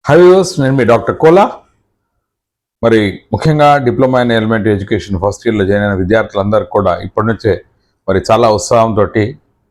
High viewers, నేను మీ doctor Kola. మరి ముఖ్యంగా diploma in elementary education first ఇయర్లో జాయిన్ అయిన విద్యార్థులందరూ కూడా ఇప్పటి నుంచే మరి చాలా ఉత్సాహంతో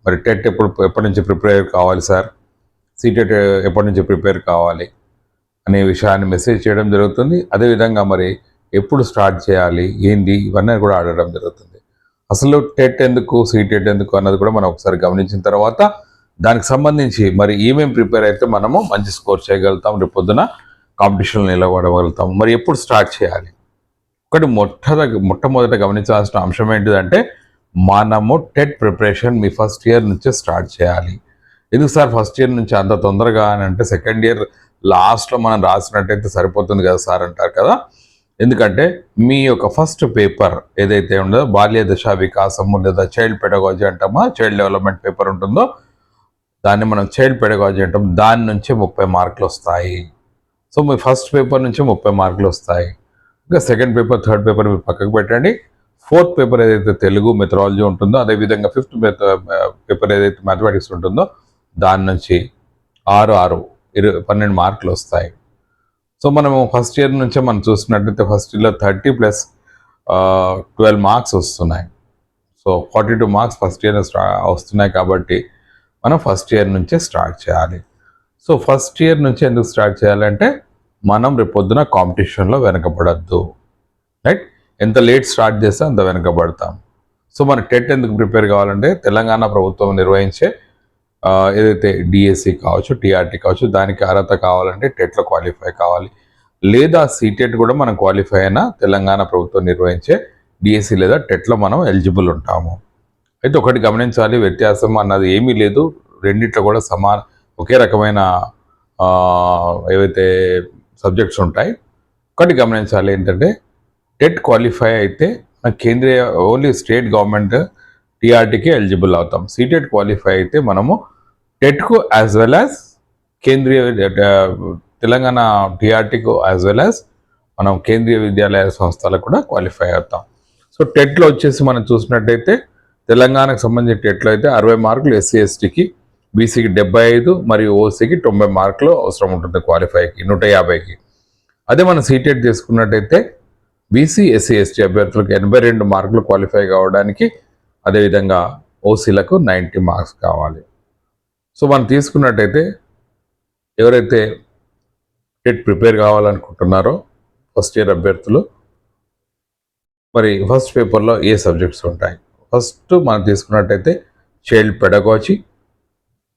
మరి టెట్ ఎప్పటి నుంచి ప్రిపేర్ కావాలి సార్, సీటెట్ ఎప్పటి నుంచి ప్రిపేర్ కావాలి అనే విషయాన్ని మెసేజ్ చేయడం జరుగుతుంది. అదేవిధంగా మరి ఎప్పుడు స్టార్ట్ చేయాలి ఏంటి ఇవన్నీ కూడా అడగడం జరుగుతుంది. అసలు టెట్ ఎందుకు, సీటెట్ ఎందుకు అన్నది కూడా మనం ఒకసారి గమనించిన తర్వాత దానికి సంబంధించి మరి ఏమేమి ప్రిపేర్ అయితే మనము మంచి స్కోర్ చేయగలుగుతాం, రేపు పొద్దున కాంపిటీషన్లో నిలబడగలుగుతాం, మరి ఎప్పుడు స్టార్ట్ చేయాలి. ఒకటి మొట్టమొదట గమనించాల్సిన అంశం ఏంటిదంటే మనము టెట్ ప్రిపరేషన్ మీ ఫస్ట్ ఇయర్ నుంచే స్టార్ట్ చేయాలి. ఎందుకు సార్ ఫస్ట్ ఇయర్ నుంచి అంత తొందరగా అని అంటే, సెకండ్ ఇయర్ లాస్ట్లో మనం రాసినట్టయితే సరిపోతుంది కదా సార్ అంటారు కదా. ఎందుకంటే మీ యొక్క ఫస్ట్ పేపర్ ఏదైతే ఉందో బాల్య దశ వికాసము లేదా చైల్డ్ పెడగాలజీ అంటామా, చైల్డ్ డెవలప్మెంట్ పేపర్ ఉంటుందో దాన్ని మనం చైల్డ్ పెడగాలజీ అంటాం. దాని నుంచి 30 మార్కులు వస్తాయి. సో మీ ఫస్ట్ పేపర్ నుంచి 30 మార్కులు వస్తాయి. ఇంకా సెకండ్ పేపర్, థర్డ్ పేపర్ మీరు పక్కకు పెట్టండి. ఫోర్త్ పేపర్ ఏదైతే తెలుగు మెథడాలజీ ఉంటుందో, అదేవిధంగా ఫిఫ్త్ పేపర్ ఏదైతే మ్యాథమెటిక్స్ ఉంటుందో దాని నుంచి 12 మార్కులు వస్తాయి. సో మనము ఫస్ట్ ఇయర్ నుంచే మనం చూసినట్టయితే ఫస్ట్ ఇయర్లో 30 + 12 మార్క్స్ వస్తున్నాయి. సో 42 మార్క్స్ ఫస్ట్ ఇయర్ వస్తున్నాయి. కాబట్టి మనం ఫస్ట్ ఇయర్ నుంచే స్టార్ట్ చేయాలి. సో ఫస్ట్ ఇయర్ నుంచి ఎందుకు స్టార్ట్ చేయాలంటే మనం రేపు పొద్దున కాంపిటీషన్లో వెనకబడద్దు, రైట్? ఎంత లేట్ స్టార్ట్ చేస్తే అంత వెనకబడతాం. సో మన టెట్ ఎందుకు ప్రిపేర్ కావాలంటే తెలంగాణ ప్రభుత్వం నిర్వహించే ఏదైతే డిఎస్సి కావచ్చు, టీఆర్టీ కావచ్చు, దానికి అర్హత కావాలంటే టెట్లో క్వాలిఫై కావాలి. లేదా సీటెట్ కూడా మనం క్వాలిఫై అయినా తెలంగాణ ప్రభుత్వం నిర్వహించే డిఎస్సి లేదా టెట్లో మనం ఎలిజిబుల్ ఉంటాము. అయితే ఒకటి గమనించాలి, వ్యత్యాసం అన్నది ఏమీ లేదు. రెండిట్లో కూడా ఒకే రకమైన ఏవైతే సబ్జెక్ట్స్ ఉంటాయి. ఒకటి గమనించాలి ఏంటంటే టెట్ క్వాలిఫై అయితే కేంద్రీయ ఓన్లీ స్టేట్ గవర్నమెంట్ టీఆర్టీకి ఎలిజిబుల్ అవుతాం. సీటెట్ క్వాలిఫై అయితే మనము టెట్కు యాజ్ వెల్ యాజ్ కేంద్రీయ తెలంగాణ టీఆర్టీకు యాజ్ వెల్ యాజ్ మనం కేంద్రీయ విద్యాలయ సంస్థలకు కూడా క్వాలిఫై అవుతాం. సో టెట్లో వచ్చేసి మనం చూసినట్టయితే తెలంగాణకు సంబంధించిన టెట్లో అయితే 60 మార్కులు, ఎస్సీ ఎస్టీకి, బీసీకి 75 మరియు ఓసీకి 90 మార్కులు అవసరం ఉంటుంది క్వాలిఫైకి, 150కి. అదే మనం సీటెట్ తీసుకున్నట్టయితే బీసీ, ఎస్సీ ఎస్టీ అభ్యర్థులకు 82 మార్కులు క్వాలిఫై కావడానికి, అదేవిధంగా ఓసీలకు 90 మార్క్స్ కావాలి. సో మనం తీసుకున్నట్టయితే ఎవరైతే టెట్ ప్రిపేర్ కావాలనుకుంటున్నారో ఫస్ట్ ఇయర్ అభ్యర్థులు, మరి ఫస్ట్ పేపర్లో ఏ సబ్జెక్ట్స్ ఉంటాయి? ఫస్ట్ మనం తీసుకున్నట్టయితే చైల్డ్ పెడగాలజీ,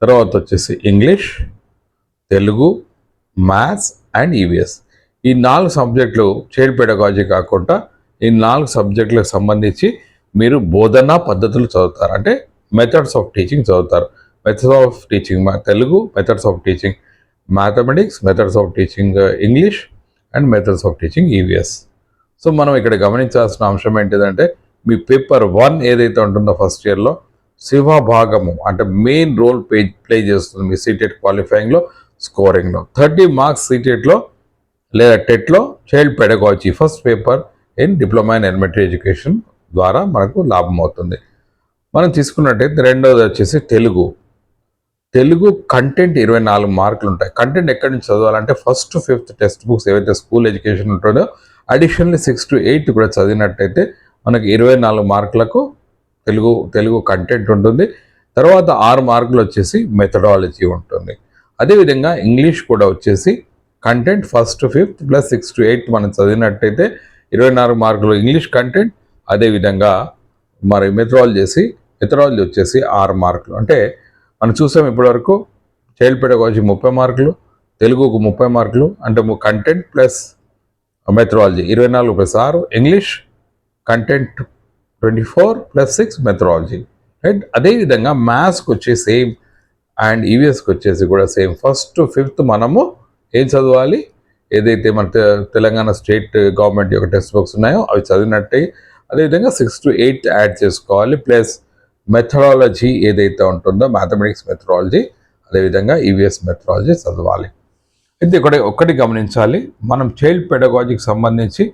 తర్వాత వచ్చేసి English, Telugu, maths and EVS. ఈ 4 సబ్జెక్టులు చైల్డ్ పెడగాలజీ కాకుండా ఈ 4 సబ్జెక్టులకు సంబంధించి మీరు బోధనా పద్ధతులు చదువుతారు, అంటే మెథడ్స్ ఆఫ్ టీచింగ్ చదువుతారు. Methods of teaching Telugu, methods of teaching mathematics, methods of teaching English and methods of teaching EVS. So మనం ఇక్కడ గమనించాల్సిన అంశం ఏంటిదంటే మీ పేపర్ 1 ఏదైతే ఉంటుందో ఫస్ట్ ఇయర్లో శివభాగము అంటే మెయిన్ రోల్ ప్లే చేస్తుంది మీ సీటెట్ క్వాలిఫైయింగ్లో, స్కోరింగ్లో. 30 మార్క్స్ సీటెట్లో లేదా టెట్లో child pedagogy first paper in diploma in elementary education ద్వారా మనకు లాభం అవుతుంది. మనం తీసుకున్నట్టయితే రెండవది వచ్చేసి తెలుగు కంటెంట్ 24 మార్కులు ఉంటాయి. కంటెంట్ ఎక్కడి నుంచి చదవాలంటే ఫస్ట్ 5th టెక్స్ట్ బుక్స్ ఏవైతే స్కూల్ ఎడ్యుకేషన్ ఉంటుందో అడిషనల్లీ 6 to 8 కూడా చదివినట్టయితే మనకి 24 మార్కులకు తెలుగు కంటెంట్ ఉంటుంది. తర్వాత 6 మార్కులు వచ్చేసి మెథడాలజీ ఉంటుంది. అదేవిధంగా ఇంగ్లీష్ కూడా వచ్చేసి కంటెంట్ ఫస్ట్ 5th + 6 to 8 మనం చదివినట్టయితే 24 మార్కులు ఇంగ్లీష్ కంటెంట్. అదేవిధంగా మరి మెథడాలజీ వచ్చేసి 6 మార్కులు. అంటే మనం చూసాం ఇప్పటివరకు చైల్డ్ పెడగాలజీ 30 మార్కులు, తెలుగుకు 30 మార్కులు, అంటే content plus methodology 24 + 6, English content 24 + 6 methodology, right? అదేవిధంగా మ్యాథ్స్కి వచ్చి సేమ్ అండ్ ఈవీఎస్కి వచ్చేసి కూడా సేమ్. ఫస్ట్ 5th మనము ఏం చదవాలి, ఏదైతే మన తెలంగాణ స్టేట్ గవర్నమెంట్ యొక్క టెక్స్ట్ బుక్స్ ఉన్నాయో అవి చదివినట్టే. అదేవిధంగా 6 to 8 యాడ్ చేసుకోవాలి. ప్లస్ మెథడాలజీ ఏదైతే ఉంటుందో మ్యాథమెటిక్స్ మెథడాలజీ, అదేవిధంగా ఈవీఎస్ మెథడాలజీ చదవాలి. అయితే ఒకటి గమనించాలి, మనం చైల్డ్ పెడగాలజీకి సంబంధించి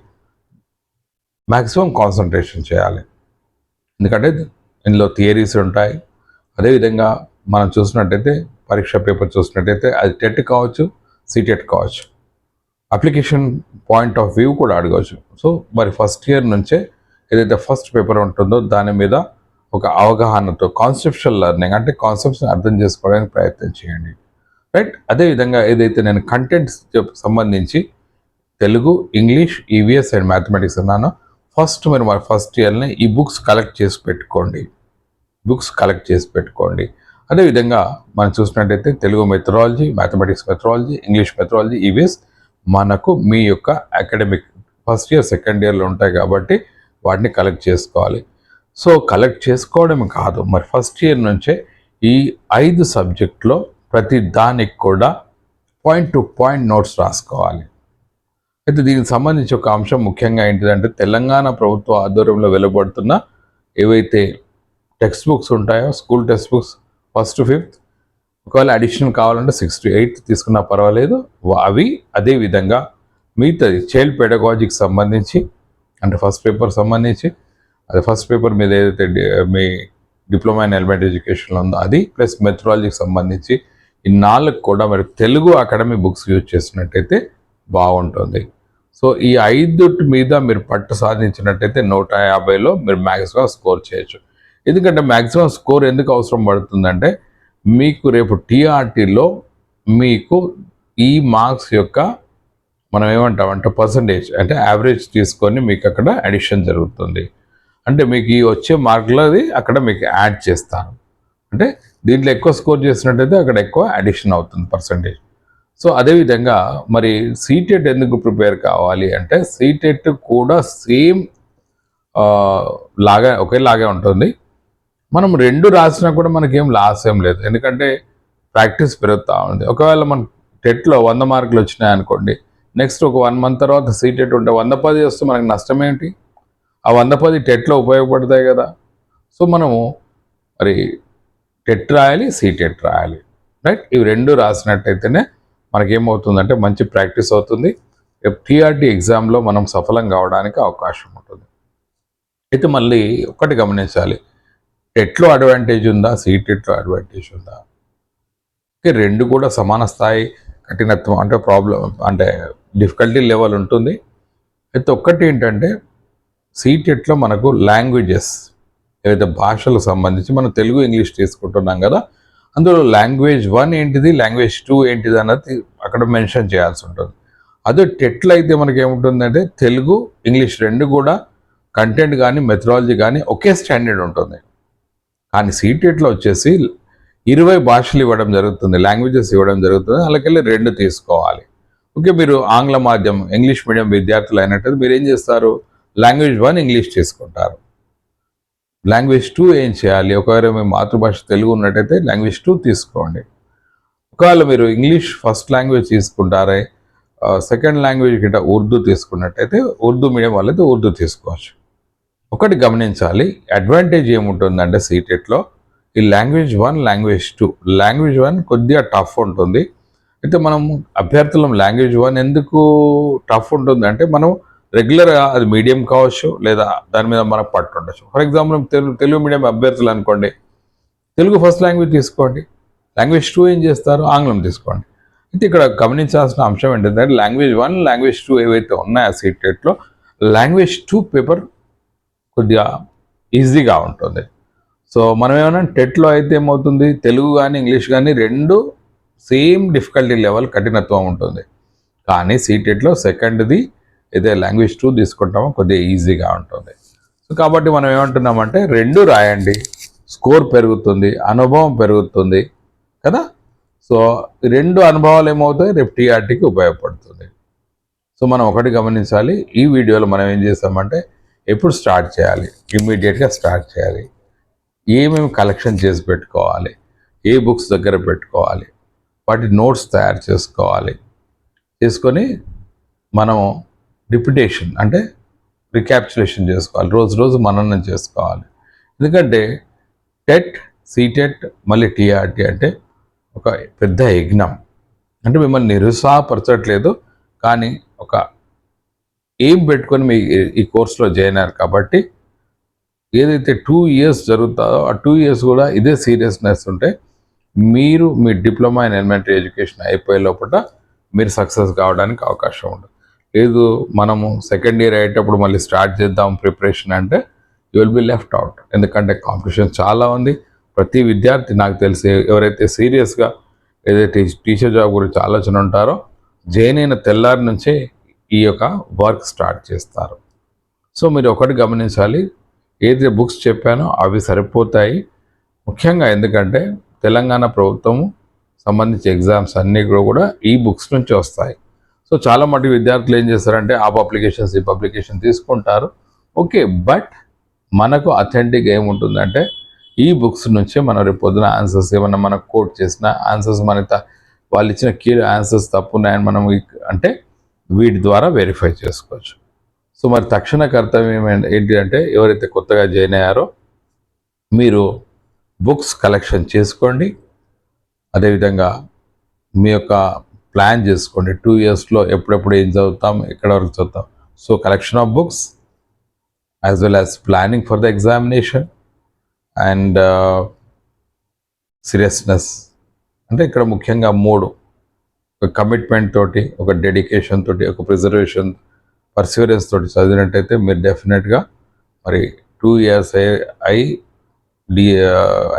మ్యాక్సిమం కాన్సన్ట్రేషన్ చేయాలి. ఎందుకంటే ఇందులో థియరీస్ ఉంటాయి. అదేవిధంగా మనం చూసినట్టయితే పరీక్ష పేపర్ చూసినట్టయితే అది టెట్ కావచ్చు, సీటెట్ కావచ్చు. అప్లికేషన్ పాయింట్ ఆఫ్ వ్యూ కూడా అడగవచ్చు. సో మరి ఫస్ట్ ఇయర్ నుంచే ఏదైతే ఫస్ట్ పేపర్ ఉంటుందో దాని మీద ఒక అవగాహనతో కాన్సెప్షువల్ లెర్నింగ్ అంటే కాన్సెప్ట్స్ని అర్థం చేసుకోవడానికి ప్రయత్నం చేయండి, రైట్. అదేవిధంగా ఏదైతే నేను కంటెంట్స్ సంబంధించి Telugu, English, EVS and mathematics అన్నానో ఫస్ట్ మీరు మరి ఫస్ట్ ఇయర్ని ఈ బుక్స్ కలెక్ట్ చేసి పెట్టుకోండి. అదేవిధంగా మనం చూసినట్టయితే Telugu methodology, mathematics methodology, English methodology, EVS మనకు మీ యొక్క అకాడమిక్ ఫస్ట్ ఇయర్ సెకండ్ ఇయర్లో ఉంటాయి కాబట్టి వాటిని కలెక్ట్ చేసుకోవాలి. సో కలెక్ట్ చేసుకోవడం కాదు, మరి ఫస్ట్ ఇయర్ నుంచే ఈ 5 సబ్జెక్టులో ప్రతి దానికి కూడా పాయింట్ టు పాయింట్ నోట్స్ రాసుకోవాలి. అయితే దీనికి సంబంధించి ఒక అంశం ముఖ్యంగా ఏంటిదంటే తెలంగాణ ప్రభుత్వ ఆధ్వర్యంలో వెలువడుతున్న ఏవైతే టెక్స్ట్ బుక్స్ ఉంటాయో school text books first to 5th, ఒకవేళ అడిషనల్ కావాలంటే 6th to 8th తీసుకున్నా పర్వాలేదు. అవి అదేవిధంగా మిగతాది చైల్డ్ పెడగాజికి సంబంధించి అంటే ఫస్ట్ పేపర్ సంబంధించి అది ఫస్ట్ పేపర్ మీద ఏదైతే మీ డిప్లొమా ఇన్ ఎలిమెంటరీ ఎడ్యుకేషన్లో ఉందో అది ప్లస్ మెథడాలజీకి సంబంధింంచి ఈ 4 కూడా మరి తెలుగు అకాడమీ బుక్స్ యూజ్ చేసినట్టయితే బాగుంటుంది. సో ఈ 5 మీద మీరు పట్టు సాధించినట్టయితే 150లో మీరు మ్యాక్సిమం స్కోర్ చేయొచ్చు. ఎందుకంటే మ్యాక్సిమం స్కోర్ ఎందుకు అవసరం పడుతుందంటే మీకు రేపు టీఆర్టీలో మీకు ఈ మార్క్స్ యొక్క మనం ఏమంటామంటే పర్సంటేజ్ అంటే యావరేజ్ తీసుకొని మీకు అక్కడ అడిషన్ జరుగుతుంది. అంటే మీకు ఈ వచ్చే మార్కులది అక్కడ మీకు యాడ్ చేస్తాను. అంటే దీంట్లో ఎక్కువ స్కోర్ చేసినట్టయితే అక్కడ ఎక్కువ అడిషన్ అవుతుంది పర్సంటేజ్. సో అదేవిధంగా మరి సీటెట్ ఎందుకు ప్రిపేర్ కావాలి అంటే సీటెట్ కూడా సేమ్ ఒకేలాగే ఉంటుంది. మనం 2 రాసినా కూడా మనకేం లాస్ ఏం లేదు, ఎందుకంటే ప్రాక్టీస్ పెరుగుతూ ఉంది. ఒకవేళ మన టెట్లో 100 మార్కులు వచ్చినాయి అనుకోండి, నెక్స్ట్ ఒక 1 month తర్వాత సీటెట్ ఉంటే 110 వస్తే మనకు నష్టం ఏంటి? ఆ 110 టెట్లో ఉపయోగపడతాయి కదా. సో మనము మరి టెట్ రాయాలి, సీటెట్ రాయాలి, రైట్. ఇవి 2 రాసినట్టయితేనే మనకేమవుతుందంటే మంచి ప్రాక్టీస్ అవుతుంది. టీఆర్టీ ఎగ్జామ్లో మనం సఫలం కావడానికి అవకాశం ఉంటుంది. అయితే మళ్ళీ ఒకటి గమనించాలి, టెట్లో అడ్వాంటేజ్ ఉందా, సీటెట్లో అడ్వాంటేజ్ ఉందా? ఓకే, 2 కూడా సమాన స్థాయి కఠినత్వం అంటే అంటే డిఫికల్టీ లెవెల్ ఉంటుంది. అయితే ఒక్కటి ఏంటంటే సీటెట్లో మనకు లాంగ్వేజెస్ ఏవైతే భాషలకు సంబంధించి మనం తెలుగు, ఇంగ్లీష్ తీసుకుంటున్నాం కదా, అందులో లాంగ్వేజ్ 1 ఏంటిది, లాంగ్వేజ్ 2 ఏంటిది అన్నది అక్కడ మెన్షన్ చేయాల్సి ఉంటుంది. అదే టెట్లో అయితే మనకి ఏముంటుందంటే తెలుగు, ఇంగ్లీష్ 2 కూడా కంటెంట్ కానీ మెథడాలజీ కానీ ఒకే స్టాండర్డ్ ఉంటుంది. కానీ సీటెట్లో వచ్చేసి 20 భాషలు ఇవ్వడం జరుగుతుంది, లాంగ్వేజెస్ ఇవ్వడం జరుగుతుంది. అలాగే 2 తీసుకోవాలి. ఓకే, మీరు ఆంగ్ల మాధ్యమం ఇంగ్లీష్ మీడియం విద్యార్థులు అయినట్టు మీరు ఏం చేస్తారు, లాంగ్వేజ్ 1 ఇంగ్లీష్ తీసుకుంటారు. లాంగ్వేజ్ 2 ఏం చేయాలి, ఒకవేళ మీ మాతృభాష తెలుగు ఉన్నట్టయితే లాంగ్వేజ్ 2 తీసుకోండి. ఒకవేళ మీరు ఇంగ్లీష్ ఫస్ట్ లాంగ్వేజ్ తీసుకుంటారే, సెకండ్ లాంగ్వేజ్ కింద ఉర్దూ తీసుకున్నట్టయితే ఉర్దూ మీడియం వాళ్ళైతే ఉర్దూ తీసుకోవచ్చు. ఒకటి గమనించాలి, అడ్వాంటేజ్ ఏముంటుందంటే సీటెట్లో ఈ లాంగ్వేజ్ 1, లాంగ్వేజ్ 2. లాంగ్వేజ్ 1 కొద్దిగా టఫ్ ఉంటుంది. అయితే మనం అభ్యర్థులం లాంగ్వేజ్ 1 ఎందుకు టఫ్ ఉంటుంది అంటే మనం రెగ్యులర్గా అది మీడియం కావచ్చు లేదా దాని మీద మనకు పట్టు ఉండొచ్చు. ఫర్ ఎగ్జాంపుల్ తెలుగు మీడియం అభ్యర్థులు అనుకోండి, తెలుగు ఫస్ట్ లాంగ్వేజ్ తీసుకోండి, లాంగ్వేజ్ 2 ఏం చేస్తారు, ఆంగ్లం తీసుకోండి. అయితే ఇక్కడ గమనించాల్సిన అంశం ఏంటంటే లాంగ్వేజ్ 1, లాంగ్వేజ్ 2 ఏవైతే ఉన్నాయో సీటెట్లో లాంగ్వేజ్ 2 పేపర్ కొద్దిగా ఈజీగా ఉంటుంది. సో మనం ఏమన్నా టెట్లో అయితే ఏమవుతుంది, తెలుగు కానీ ఇంగ్లీష్ కానీ 2 సేమ్ డిఫికల్టీ లెవెల్ కఠినత్వం ఉంటుంది. కానీ సీటెట్లో సెకండ్ది అయితే లాంగ్వేజ్ 2 తీసుకుంటామో కొద్దిగా ఈజీగా ఉంటుంది. సో కాబట్టి మనం ఏమంటున్నామంటే 2 రాయండి, స్కోర్ పెరుగుతుంది, అనుభవం పెరుగుతుంది కదా. సో 2 అనుభవాలు ఏమవుతాయి, రేపు టీఆర్టీకి ఉపయోగపడుతుంది. సో మనం ఒకటి గమనించాలి, ఈ వీడియోలో మనం ఏం చేస్తామంటే ఎప్పుడు స్టార్ట్ చేయాలి, ఇమ్మీడియట్గా స్టార్ట్ చేయాలి, ఏమేమి కలెక్షన్ చేసి పెట్టుకోవాలి, ఏ బుక్స్ దగ్గర పెట్టుకోవాలి, వాటి నోట్స్ తయారు చేసుకొని మనము రిపిటేషన్ అంటే రిక్యాప్చులేషన్ చేసుకోవాలి, రోజు మననం చేసుకోవాలి. ఎందుకంటే టెట్, సీటెట్ మళ్ళీ టీఆర్టీ అంటే ఒక పెద్ద యజ్ఞం. అంటే మిమ్మల్ని నిరుత్సాహపరచట్లేదు, కానీ ఒక ఏం పెట్టుకొని మీ ఈ కోర్సులో జాయిన్ అయ్యారు కాబట్టి ఏదైతే 2 years జరుగుతుందో ఆ 2 years కూడా ఇదే సీరియస్నెస్ ఉంటే మీరు మీ డిప్లొమా ఇన్ ఎలిమెంటరీ ఎడ్యుకేషన్ అయిపోయే లోపల మీరు సక్సెస్ కావడానికి అవకాశం ఉంటుంది. లేదు మనము సెకండ్ ఇయర్ అయ్యేటప్పుడు మళ్ళీ స్టార్ట్ చేద్దాం ప్రిపరేషన్ అంటే you will be left out. ఎందుకంటే కాంపిటీషన్ చాలా ఉంది. ప్రతి విద్యార్థి నాకు తెలిసి ఎవరైతే సీరియస్గా ఏదైతే టీచర్ జాబ్ గురించి ఆలోచన ఉంటారో జాయిన్ అయిన తెల్లారి నుంచే ఈ యొక్క వర్క్ స్టార్ట్ చేస్తారు. సో మీరు ఒకటి గమనించాలి, ఏదైతే బుక్స్ చెప్పానో అవి సరిపోతాయి ముఖ్యంగా. ఎందుకంటే తెలంగాణ ప్రభుత్వము సంబంధించి ఎగ్జామ్స్ అన్నీ కూడా ఈ బుక్స్ నుంచి వస్తాయి. సో చాలా మటుకు విద్యార్థులు ఏం చేస్తారంటే ఆ పబ్లికేషన్స్ ఈ పబ్లికేషన్ తీసుకుంటారు, ఓకే. బట్ మనకు అథెంటిక్ ఏముంటుందంటే ఈ బుక్స్ నుంచే మనం రేపు పొద్దున ఆన్సర్స్ ఏమన్నా మనకు కోట్ చేసిన ఆన్సర్స్ వాళ్ళు ఇచ్చిన కీ ఆన్సర్స్ తప్పు ఉన్నాయని మనం అంటే వీటి ద్వారా వెరిఫై చేసుకోవచ్చు. సో మరి తక్షణ కర్తవ్యం ఏంటి అంటే ఎవరైతే కొత్తగా జాయిన్ అయ్యారో మీరు బుక్స్ కలెక్షన్ చేసుకోండి. అదేవిధంగా మీ యొక్క ప్లాన్ చేసుకోండి 2 ఇయర్స్లో ఎప్పుడెప్పుడు ఏం చదువుతాం, ఎక్కడ వరకు చదువుతాం. So collection of books as well as planning for the examination and seriousness. అంటే ఇక్కడ ముఖ్యంగా 3, ఒక కమిట్మెంట్ తోటి, ఒక డెడికేషన్ తోటి, ఒక ప్రిజర్వేషన్ పర్సివరెన్స్ తోటి చదివినట్టయితే మీరు డెఫినెట్గా మరి 2 ఇయర్స్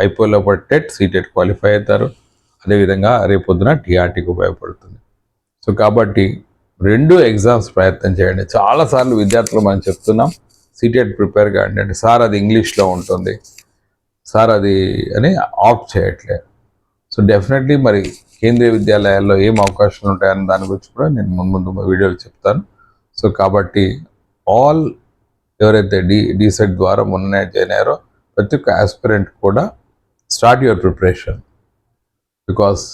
అయిపోయేలోపల సీటెట్ క్వాలిఫై అవుతారు. అదేవిధంగా రేపొద్దున టీఆర్టీకి ఉపయోగపడుతుంది. సో కాబట్టి 2 ఎగ్జామ్స్ ప్రయత్నం చేయండి. చాలాసార్లు విద్యార్థులు మనం చెప్తున్నాం సీటెట్ ప్రిపేర్ కాండి అంటే సార్ అది ఇంగ్లీష్లో ఉంటుంది సార్ అది అని ఆప్ట్ చేయట్లేదు. సో డెఫినెట్లీ మరి కేంద్రీయ విద్యాలయాల్లో ఏం అవకాశాలు ఉంటాయని దాని గురించి కూడా నేను ముందు వీడియోలు చెప్తాను. సో కాబట్టి ఎవరైతే డీసెట్ ద్వారా మొన్ననే జాయిన్ అయ్యారో ప్రతి ఒక్క ఆస్పిరెంట్ కూడా start your preparation. Because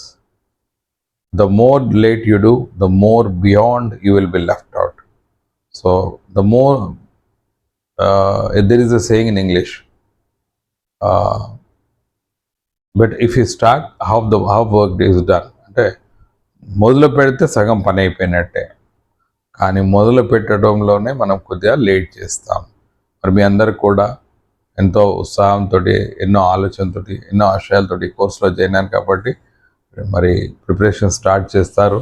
the more late you do, the more beyond you will be left out. So the more there is a saying in English, but if you start, how work is done అంటే మొదలు పెడితే సగం పని అయిపోయినట్టే, కానీ మొదలు పెట్టడంలోనే మనం కొద్దిగా లేట్ చేస్తాం. మరి మీ అందరికి కూడా ఎంతో ఉత్సాహంతో, ఎన్నో ఆలోచనతో, ఎన్నో ఆశయాలతో కోర్సులో జాయిన్ అయ్యాను కాబట్టి మరి ప్రిపరేషన్ స్టార్ట్ చేస్తారు.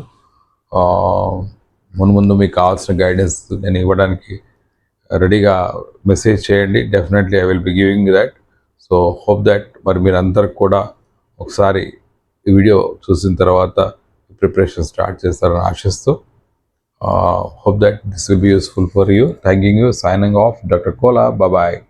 ముందు మీకు కావాల్సిన గైడెన్స్ నేను ఇవ్వడానికి రెడీగా మెసేజ్ చేయండి. Definitely I will be giving that. So hope that మరి మీరందరికి కూడా ఒకసారి ఈ వీడియో చూసిన తర్వాత ప్రిపరేషన్ స్టార్ట్ చేస్తారని ఆశిస్తూ hope that this will be useful for you. Thanking you. Signing off, Dr. Kola. Bye bye.